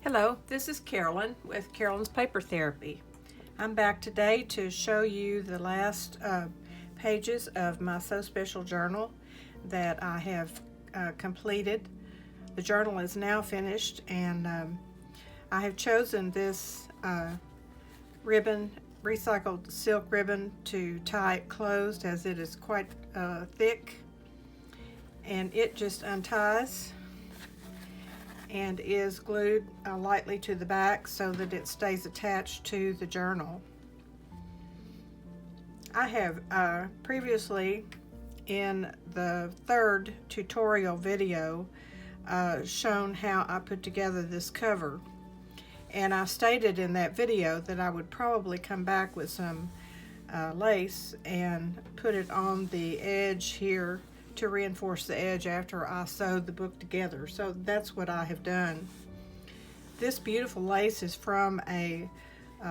Hello, this is Carolyn with Carolyn's Paper Therapy. I'm back today to show you the last pages of my So Special journal that I have completed. The journal is now finished, and I have chosen this ribbon, recycled silk ribbon, to tie it closed, as it is quite thick, and it just unties and is glued lightly to the back so that it stays attached to the journal. I have previously, in the third tutorial video, shown how I put together this cover, and I stated in that video that I would probably come back with some lace and put it on the edge here to reinforce the edge after I sewed the book together. So that's what I have done. This beautiful lace is from a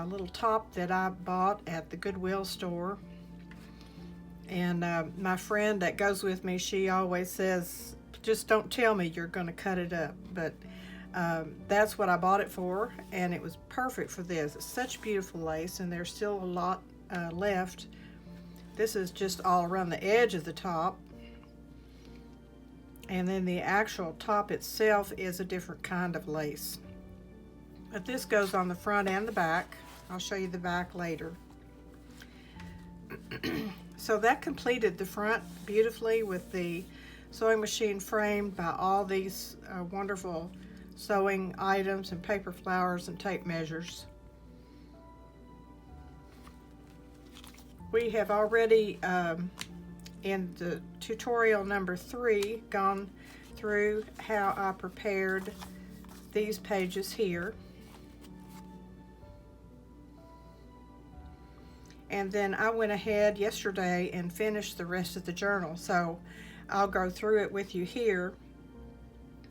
little top that I bought at the Goodwill store, and my friend that goes with me, she always says, just don't tell me you're going to cut it up, but that's what I bought it for, and it was perfect for this. It's such beautiful lace, and there's still a lot left. This is just all around the edge of the top, and then the actual top itself is a different kind of lace. But this goes on the front and the back. I'll show you the back later. So that completed the front beautifully with the sewing machine framed by all these wonderful sewing items and paper flowers and tape measures. We have already in the tutorial number 3 gone through how I prepared these pages here, and then I went ahead yesterday and finished the rest of the journal, so I'll go through it with you here.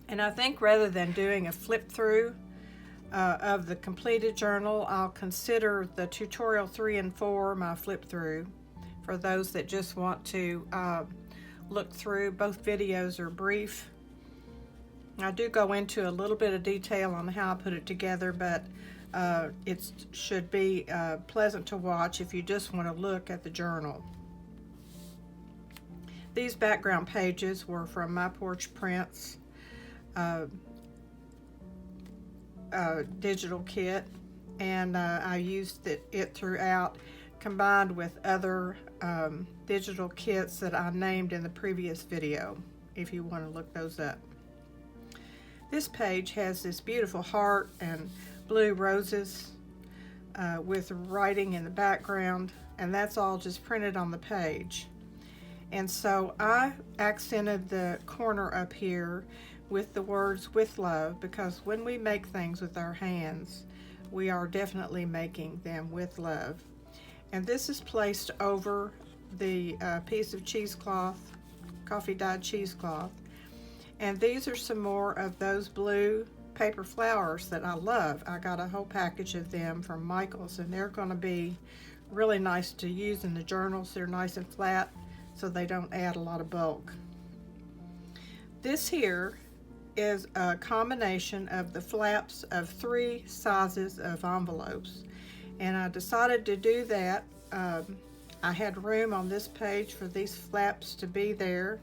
And I think rather than doing a flip through of the completed journal, I'll consider the tutorial 3 and 4 my flip through, for those that just want to look through. Both videos are brief. I do go into a little bit of detail on how I put it together, but it should be pleasant to watch if you just want to look at the journal. These background pages were from My Porch Prints digital kit, and I used it throughout, combined with other digital kits that I named in the previous video, if you want to look those up. This page has this beautiful heart and blue roses with writing in the background, and that's all just printed on the page. And so I accented the corner up here with the words "with love," because when we make things with our hands, we are definitely making them with love. And this is placed over the piece of cheesecloth, coffee dyed cheesecloth. And these are some more of those blue paper flowers that I love. I got a whole package of them from Michaels, and they're going to be really nice to use in the journals. They're nice and flat, so they don't add a lot of bulk. This here is a combination of the flaps of 3 sizes of envelopes, and I decided to do that. I had room on this page for these flaps to be there,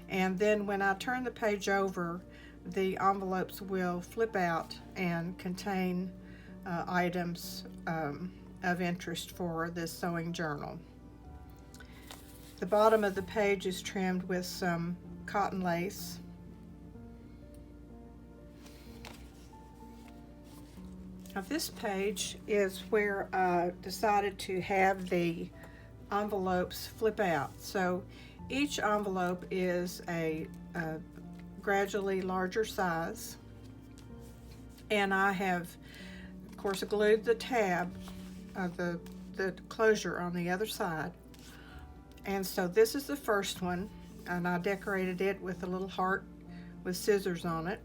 and then when I turn the page over, the envelopes will flip out and contain items of interest for this sewing journal. The bottom of the page is trimmed with some cotton lace. Now this page is where I decided to have the envelopes flip out. So each envelope is a gradually larger size, and I have, of course, glued the tab of the closure on the other side. And so this is the first one, and I decorated it with a little heart with scissors on it.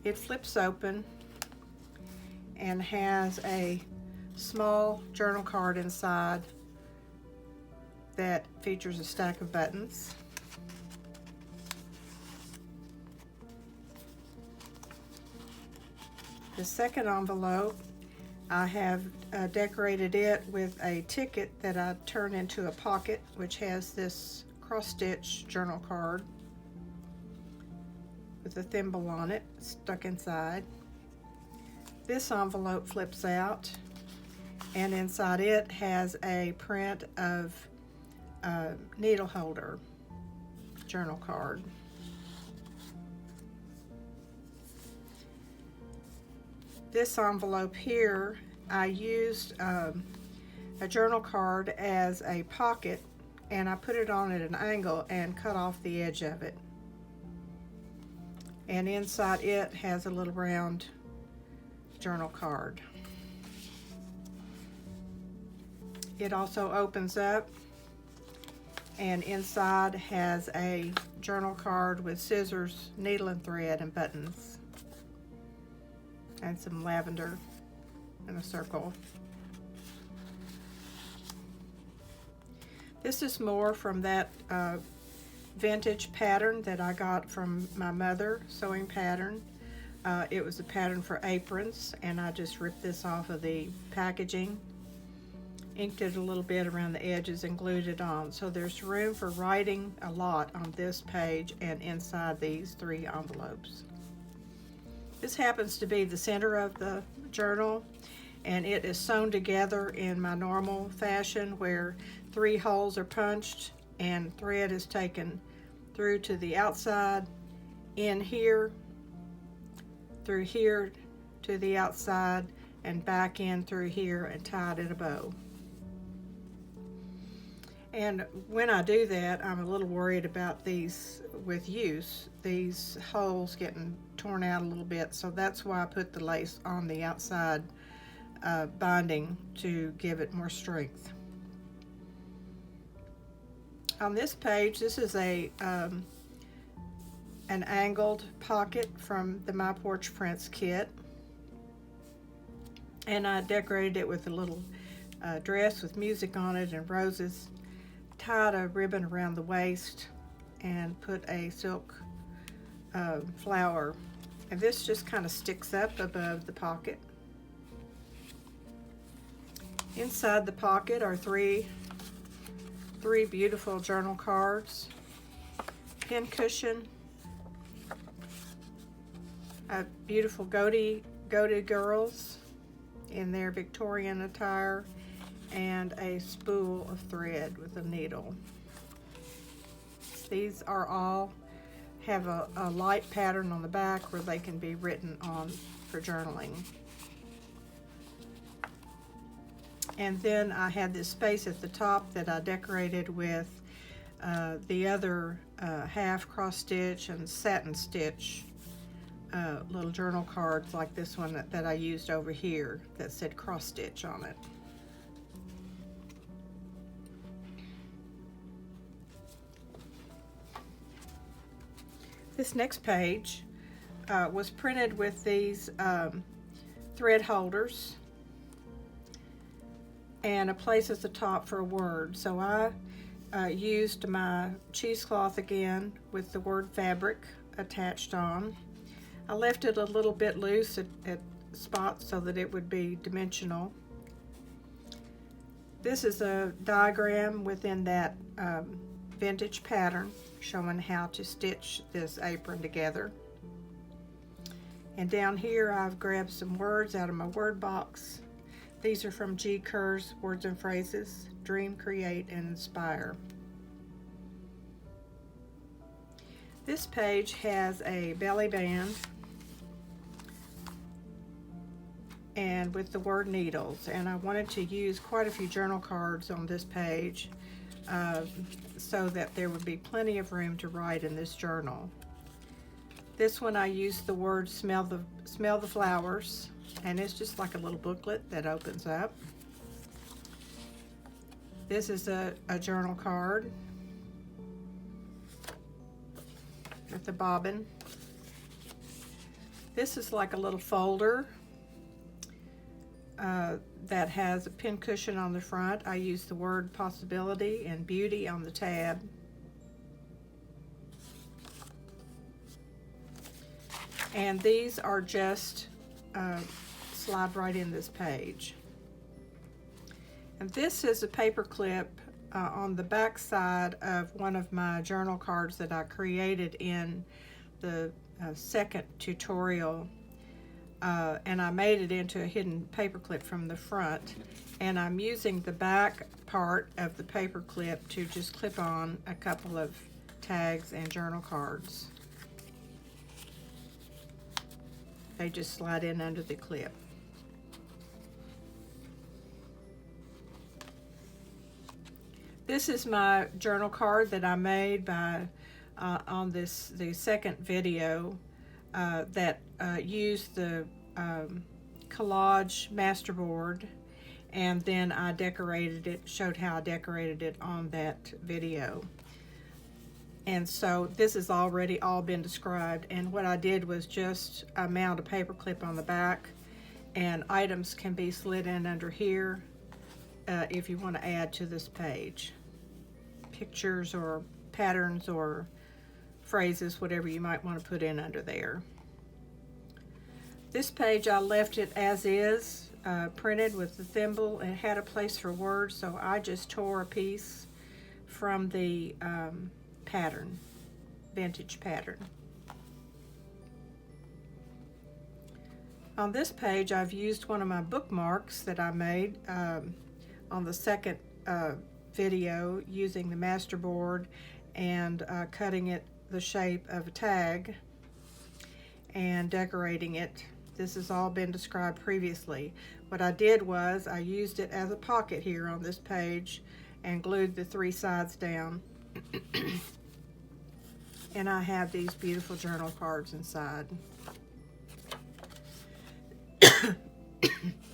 It flips open and has a small journal card inside that features a stack of buttons. The second envelope, I have decorated it with a ticket that I turn into a pocket, which has this cross-stitch journal card with a thimble on it stuck inside. This envelope flips out, and inside it has a print of a needle holder journal card. This envelope here, I used a journal card as a pocket, and I put it on at an angle and cut off the edge of it. And inside it has a little round journal card. It also opens up, and inside has a journal card with scissors, needle and thread, and buttons, and some lavender in a circle. This is more from that vintage pattern that I got from my mother, sewing pattern. It was a pattern for aprons, and I just ripped this off of the packaging, inked it a little bit around the edges, and glued it on. So there's room for writing a lot on this page and inside these 3 envelopes. This happens to be the center of the journal, and it is sewn together in my normal fashion where 3 holes are punched and thread is taken through to the outside, in here, through here to the outside, and back in through here and tied in a bow. And when I do that, I'm a little worried about these with use, these holes getting torn out a little bit, so that's why I put the lace on the outside binding to give it more strength. On this page, this is an angled pocket from the My Porch Prints kit, and I decorated it with a little dress with music on it and roses, tied a ribbon around the waist, and put a silk flower, and this just kind of sticks up above the pocket. Inside the pocket are three beautiful journal cards, pin cushion, a beautiful goatee girls in their Victorian attire, and a spool of thread with a needle. These are all have a light pattern on the back where they can be written on for journaling. And then I had this space at the top that I decorated with the other half cross stitch and satin stitch little journal cards like this one that I used over here that said cross stitch on it. This next page was printed with these thread holders and a place at the top for a word. So I used my cheesecloth again with the word fabric attached on. I left it a little bit loose at spots so that it would be dimensional. This is a diagram within that vintage pattern showing how to stitch this apron together. And down here I've grabbed some words out of my word box. These are from G. Kerr's Words and Phrases, Dream, Create, and Inspire. This page has a belly band and with the word needles, and I wanted to use quite a few journal cards on this page so that there would be plenty of room to write in this journal. This one I used the word smell the flowers, and it's just like a little booklet that opens up. This is a journal card with the bobbin. This is like a little folder that has a pin cushion on the front. I use the word possibility and beauty on the tab. And these are just slide right in this page. And this is a paper clip on the back side of one of my journal cards that I created in the second tutorial, and I made it into a hidden paper clip from the front, and I'm using the back part of the paper clip to just clip on a couple of tags and journal cards. They just slide in under the clip. This is my journal card that I made by on the second video that used the collage masterboard, and then I decorated it, showed how I decorated it on that video. And so this has already all been described, and what I did was just mount a paper clip on the back, and items can be slid in under here if you want to add to this page. Pictures or patterns or phrases, whatever you might want to put in under there. This page I left it as is, printed with the thimble. It had a place for words, so I just tore a piece from the pattern, vintage pattern. On this page I've used one of my bookmarks that I made on the second video using the masterboard and cutting it the shape of a tag and decorating it. This has all been described previously. What I did was I used it as a pocket here on this page and glued the three sides down. And I have these beautiful journal cards inside.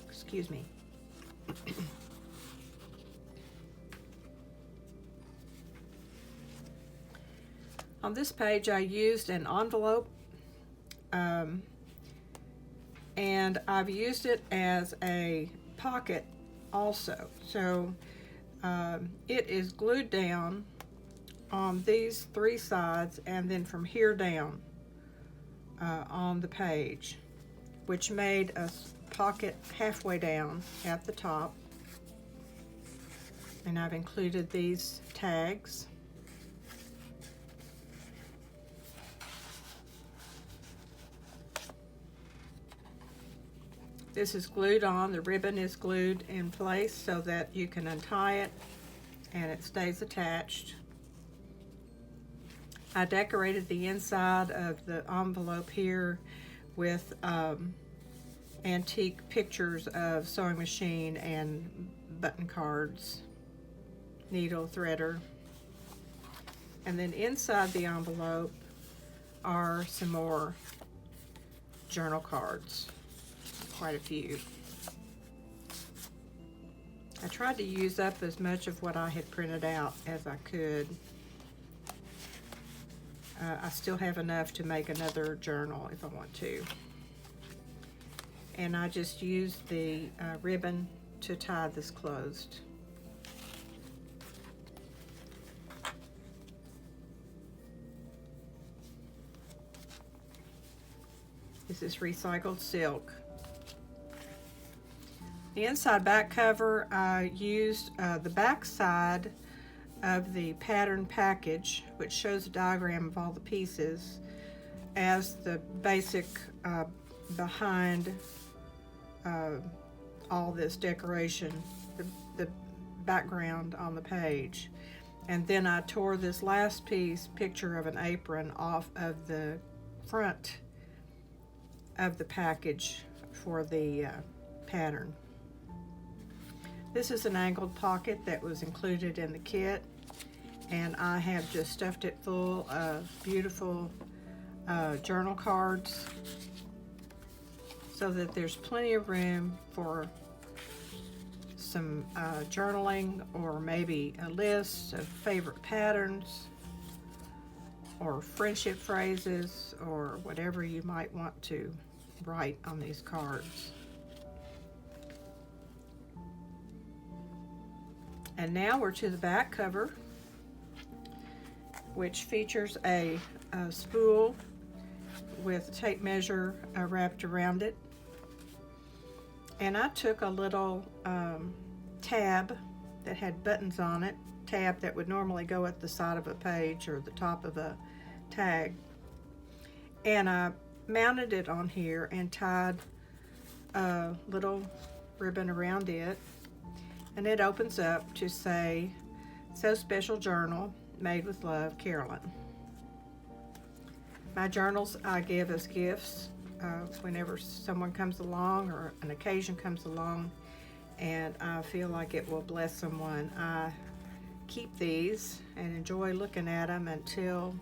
Excuse me. On this page I used an envelope, and I've used it as a pocket also. So it is glued down on these three sides and then from here down on the page, which made a pocket halfway down at the top. And I've included these tags. This is glued on, the ribbon is glued in place so that you can untie it and it stays attached. I decorated the inside of the envelope here with antique pictures of sewing machine and button cards, needle, threader. And then inside the envelope are some more journal cards. Quite a few. I tried to use up as much of what I had printed out as I could. I still have enough to make another journal if I want to. And I just used the ribbon to tie this closed. This is recycled silk. The inside back cover, I used the back side of the pattern package, which shows a diagram of all the pieces, as the basic behind all this decoration, the background on the page. And then I tore this last piece, picture of an apron, off of the front of the package for the pattern. This is an angled pocket that was included in the kit, and I have just stuffed it full of beautiful journal cards so that there's plenty of room for some journaling, or maybe a list of favorite patterns or friendship phrases or whatever you might want to write on these cards. And now we're to the back cover, which features a spool with tape measure wrapped around it. And I took a little tab that had buttons on it, tab that would normally go at the side of a page or the top of a tag, and I mounted it on here and tied a little ribbon around it, and it opens up to say, "So Special Journal, made with love, Carolyn." My journals I give as gifts whenever someone comes along or an occasion comes along and I feel like it will bless someone. I keep these and enjoy looking at them until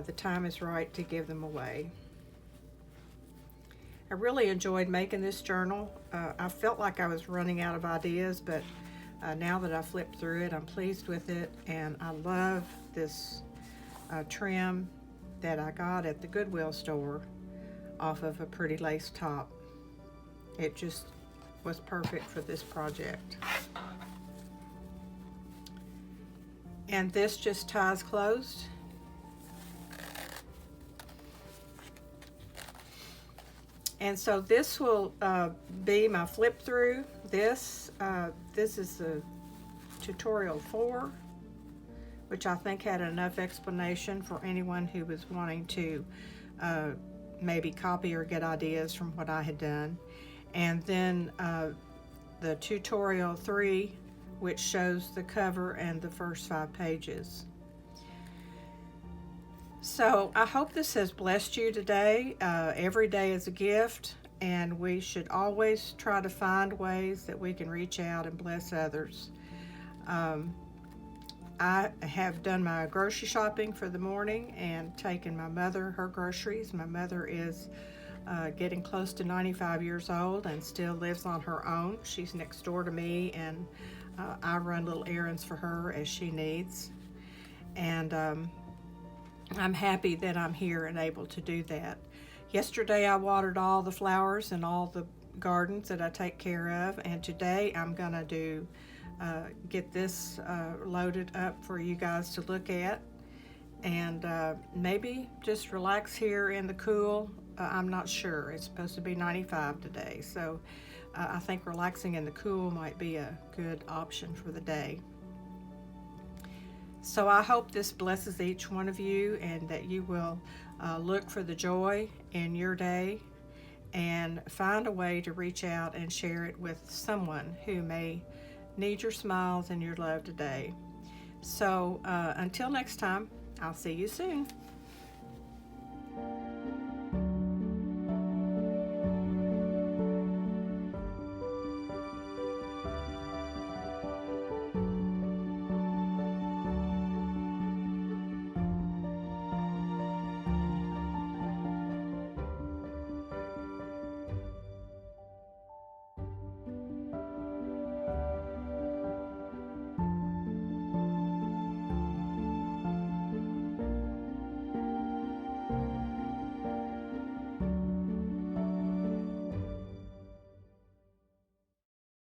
the time is right to give them away. I really enjoyed making this journal. I felt like I was running out of ideas, but now that I flipped through it, I'm pleased with it, and I love this trim that I got at the Goodwill store off of a pretty lace top. It just was perfect for this project. And this just ties closed. And so this will be my flip through. This is the tutorial 4, which I think had enough explanation for anyone who was wanting to maybe copy or get ideas from what I had done. And then the tutorial 3, which shows the cover and the first 5 pages. So I hope this has blessed you today. Every day is a gift, and we should always try to find ways that we can reach out and bless others. I have done my grocery shopping for the morning and taken my mother her groceries. My mother is getting close to 95 years old and still lives on her own. She's next door to me, and I run little errands for her as she needs. And I'm happy that I'm here and able to do that. Yesterday I watered all the flowers and all the gardens that I take care of, and today I'm gonna do get this loaded up for you guys to look at, and maybe just relax here in the cool. I'm not sure. It's supposed to be 95 today, so I think relaxing in the cool might be a good option for the day. So I hope this blesses each one of you, and that you will look for the joy in your day and find a way to reach out and share it with someone who may need your smiles and your love today. So until next time, I'll see you soon.